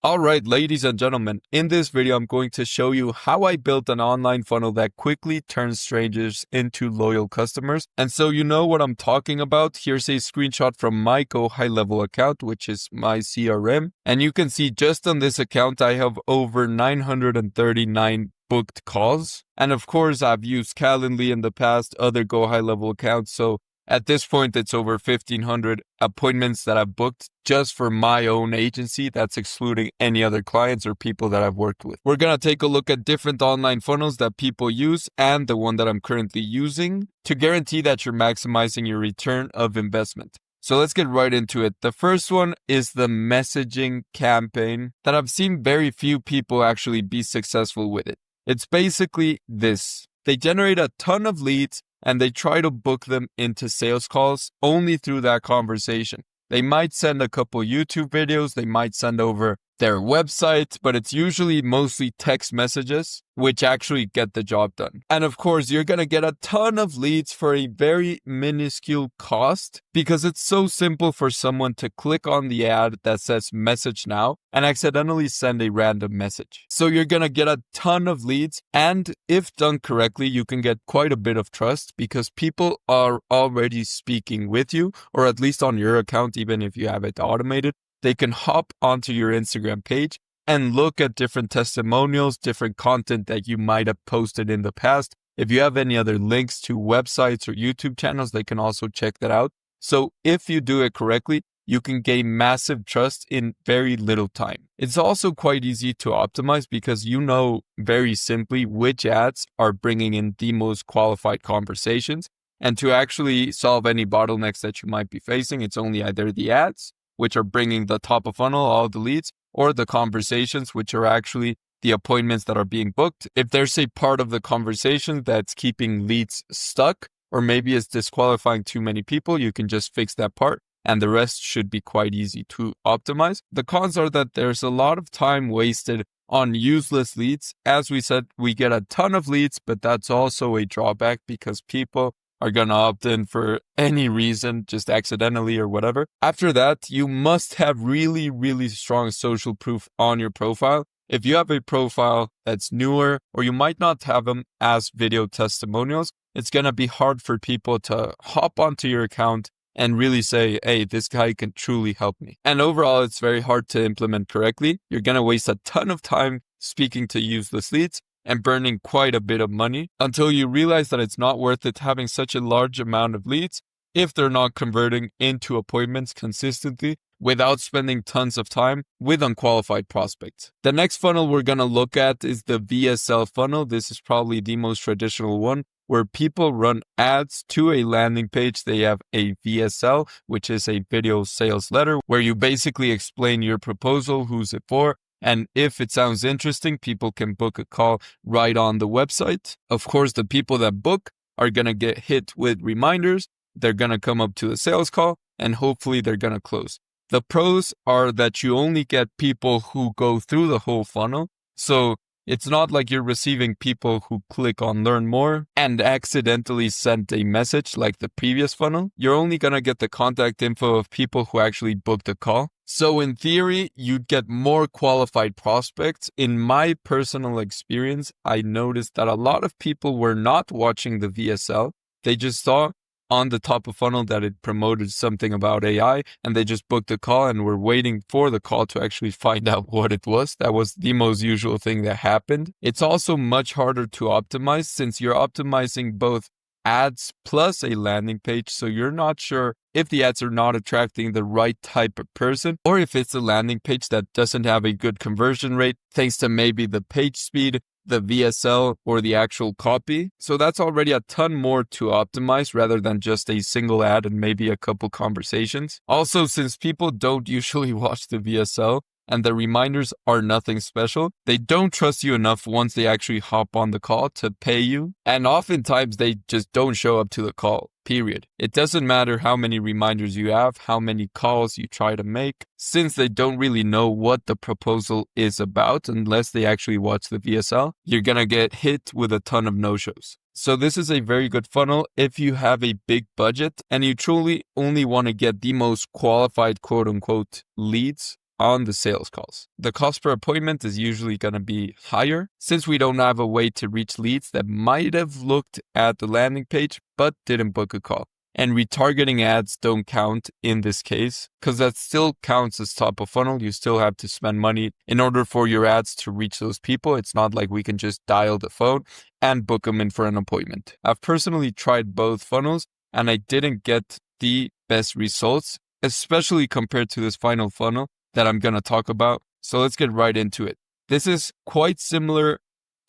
All right, ladies and gentlemen, in this video, I'm going to show you how I built an online funnel that quickly turns strangers into loyal customers. And so you know what I'm talking about. Here's a screenshot from my Go High Level account, which is my CRM. And you can see just on this account, I have over 939 booked calls. And of course, I've used Calendly in the past, other Go High Level accounts. So at this point, it's over 1,500 appointments that I've booked just for my own agency. That's excluding any other clients or people that I've worked with. We're going to take a look at different online funnels that people use and the one that I'm currently using to guarantee that you're maximizing your return of investment. So let's get right into it. The first one is the messaging campaign that I've seen very few people actually be successful with it. It's basically this. They generate a ton of leads and they try to book them into sales calls only through that conversation. They might send a couple YouTube videos, they might send over their website, but it's usually mostly text messages, which actually get the job done. And of course, you're going to get a ton of leads for a very minuscule cost because it's so simple for someone to click on the ad that says message now and accidentally send a random message. So you're going to get a ton of leads. And if done correctly, you can get quite a bit of trust because people are already speaking with you, or at least on your account, even if you have it automated. They can hop onto your Instagram page and look at different testimonials, different content that you might have posted in the past. If you have any other links to websites or YouTube channels, they can also check that out. So if you do it correctly, you can gain massive trust in very little time. It's also quite easy to optimize because you know very simply which ads are bringing in the most qualified conversations. And to actually solve any bottlenecks that you might be facing, it's only either the ads, which are bringing the top of funnel, all the leads, or the conversations, which are actually the appointments that are being booked. If there's a part of the conversation that's keeping leads stuck, or maybe it's disqualifying too many people, you can just fix that part, and the rest should be quite easy to optimize. The cons are that there's a lot of time wasted on useless leads. As we said, we get a ton of leads, but that's also a drawback because people are going to opt in for any reason, just accidentally or whatever. After that, you must have really, really strong social proof on your profile. If you have a profile that's newer, or you might not have them as video testimonials, it's going to be hard for people to hop onto your account and really say, hey, this guy can truly help me. And overall, it's very hard to implement correctly. You're going to waste a ton of time speaking to useless leads and burning quite a bit of money until you realize that it's not worth it having such a large amount of leads if they're not converting into appointments consistently without spending tons of time with unqualified prospects. The next funnel we're going to look at is the VSL funnel. This is probably the most traditional one where people run ads to a landing page. They have a VSL, which is a video sales letter, where you basically explain your proposal, who's it for, and if it sounds interesting, people can book a call right on the website. Of course, the people that book are going to get hit with reminders. They're going to come up to the sales call and hopefully they're going to close. The pros are that you only get people who go through the whole funnel. So it's not like you're receiving people who click on learn more and accidentally sent a message like the previous funnel. You're only going to get the contact info of people who actually booked a call. So in theory, you'd get more qualified prospects. In my personal experience, I noticed that a lot of people were not watching the VSL. They just saw on the top of funnel that it promoted something about AI and they just booked a call and were waiting for the call to actually find out what it was. That was the most usual thing that happened. It's also much harder to optimize since you're optimizing both ads plus a landing page. So you're not sure if the ads are not attracting the right type of person or if it's a landing page that doesn't have a good conversion rate thanks to maybe the page speed, the VSL, or the actual copy. So that's already a ton more to optimize rather than just a single ad and maybe a couple conversations. Also, since people don't usually watch the VSL, and the reminders are nothing special, they don't trust you enough once they actually hop on the call to pay you. And oftentimes they just don't show up to the call, period. It doesn't matter how many reminders you have, how many calls you try to make, since they don't really know what the proposal is about unless they actually watch the VSL, you're gonna get hit with a ton of no-shows. So this is a very good funnel if you have a big budget and you truly only want to get the most qualified quote-unquote leads on the sales calls. The cost per appointment is usually going to be higher since we don't have a way to reach leads that might have looked at the landing page but didn't book a call. And retargeting ads don't count in this case because that still counts as top of funnel. You still have to spend money in order for your ads to reach those people. It's not like we can just dial the phone and book them in for an appointment. I've personally tried both funnels and I didn't get the best results, especially compared to this final funnel that I'm going to talk about. So let's get right into it. This is quite similar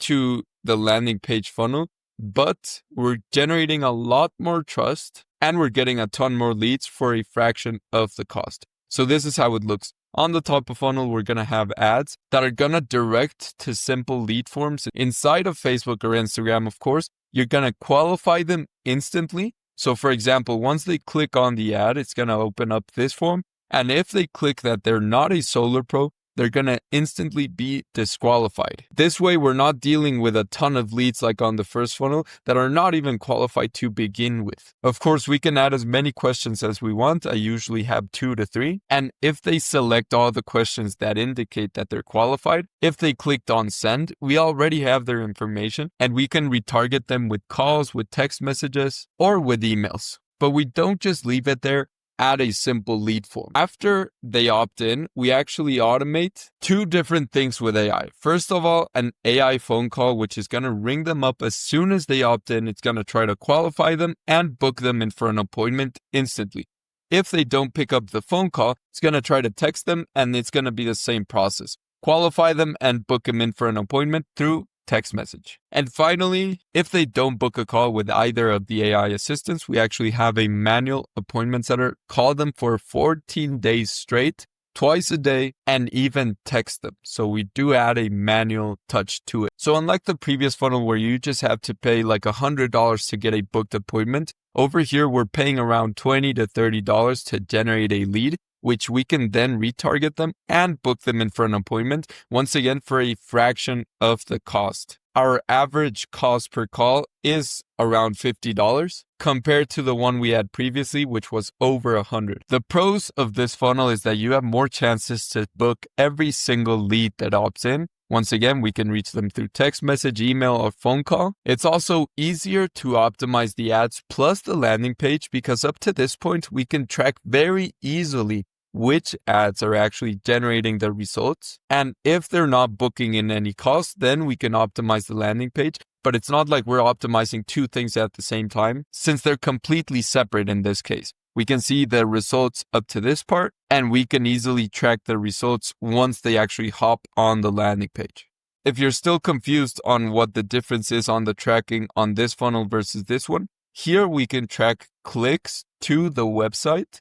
to the landing page funnel, but we're generating a lot more trust and we're getting a ton more leads for a fraction of the cost. So this is how it looks. On the top of funnel, we're going to have ads that are going to direct to simple lead forms inside of Facebook or Instagram, of course. You're going to qualify them instantly. So for example, once they click on the ad, it's going to open up this form. And if they click that they're not a solar pro, they're going to instantly be disqualified. This way, we're not dealing with a ton of leads like on the first funnel that are not even qualified to begin with. Of course, we can add as many questions as we want. I usually have 2 to 3. And if they select all the questions that indicate that they're qualified, if they clicked on send, we already have their information and we can retarget them with calls, with text messages, or with emails. But we don't just leave it there. Add a simple lead form. After they opt in, we actually automate 2 different things with AI. First of all, an AI phone call, which is going to ring them up as soon as they opt in. It's going to try to qualify them and book them in for an appointment instantly. If they don't pick up the phone call, it's going to try to text them and it's going to be the same process. Qualify them and book them in for an appointment through text message. And finally, if they don't book a call with either of the AI assistants, we actually have a manual appointment setter. Call them for 14 days straight, twice a day, and even text them. So we do add a manual touch to it. So unlike the previous funnel where you just have to pay like $100 to get a booked appointment, over here we're paying around $20 to $30 to generate a lead, which we can then retarget them and book them in for an appointment, once again for a fraction of the cost. Our average cost per call is around $50 compared to the one we had previously, which was over $100. The pros of this funnel is that you have more chances to book every single lead that opts in. Once again, we can reach them through text message, email, or phone call. It's also easier to optimize the ads plus the landing page because up to this point, we can track very easily which ads are actually generating the results. And if they're not booking in any cost, then we can optimize the landing page. But it's not like we're optimizing 2 things at the same time, since they're completely separate in this case. We can see the results up to this part, and we can easily track the results once they actually hop on the landing page. If you're still confused on what the difference is on the tracking on this funnel versus this one, here we can track clicks to the website,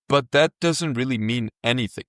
but that doesn't really mean anything.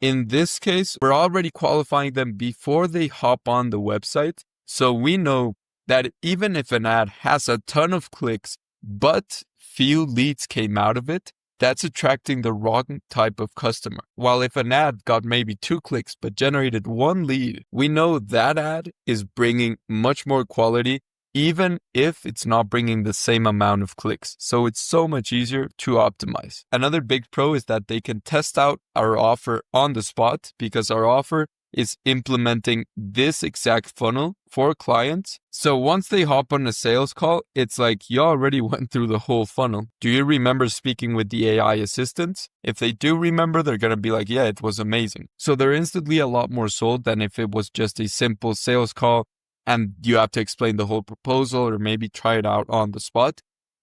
In this case, we're already qualifying them before they hop on the website, so we know that even if an ad has a ton of clicks, but few leads came out of it, that's attracting the wrong type of customer. While if an ad got maybe 2 clicks but generated 1 lead, we know that ad is bringing much more quality, even if it's not bringing the same amount of clicks. So it's so much easier to optimize. Another big pro is that they can test out our offer on the spot because our offer is implementing this exact funnel for clients. So once they hop on a sales call, it's like you already went through the whole funnel. Do you remember speaking with the AI assistants? If they do remember, they're going to be like, yeah, it was amazing. So they're instantly a lot more sold than if it was just a simple sales call and you have to explain the whole proposal or maybe try it out on the spot.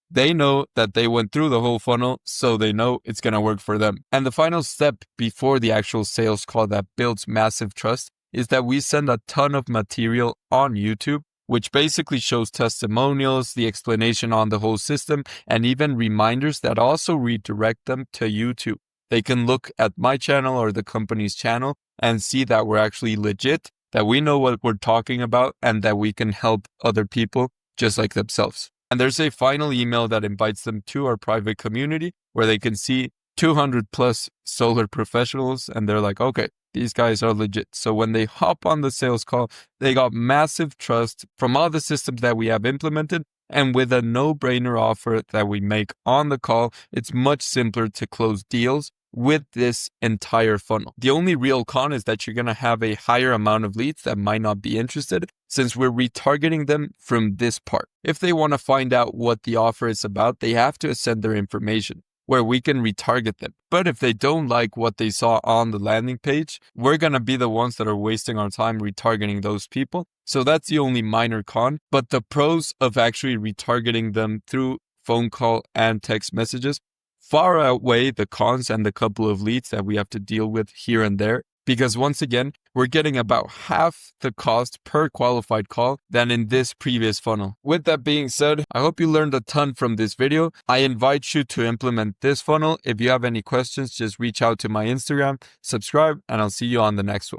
They know that they went through the whole funnel, so they know it's going to work for them. And the final step before the actual sales call that builds massive trust is that we send a ton of material on YouTube, which basically shows testimonials, the explanation on the whole system, and even reminders that also redirect them to YouTube. They can look at my channel or the company's channel and see that we're actually legit, that we know what we're talking about, and that we can help other people just like themselves. And there's a final email that invites them to our private community where they can see 200 plus solar professionals and they're like, okay, these guys are legit. So when they hop on the sales call, they got massive trust from all the systems that we have implemented. And with a no-brainer offer that we make on the call, it's much simpler to close deals with this entire funnel. The only real con is that you're going to have a higher amount of leads that might not be interested since we're retargeting them from this part. If they want to find out what the offer is about, they have to send their information where we can retarget them. But if they don't like what they saw on the landing page, we're going to be the ones that are wasting our time retargeting those people. So that's the only minor con. But the pros of actually retargeting them through phone call and text messages far outweigh the cons and the couple of leads that we have to deal with here and there. Because once again, we're getting about half the cost per qualified call than in this previous funnel. With that being said, I hope you learned a ton from this video. I invite you to implement this funnel. If you have any questions, just reach out to my Instagram, subscribe, and I'll see you on the next one.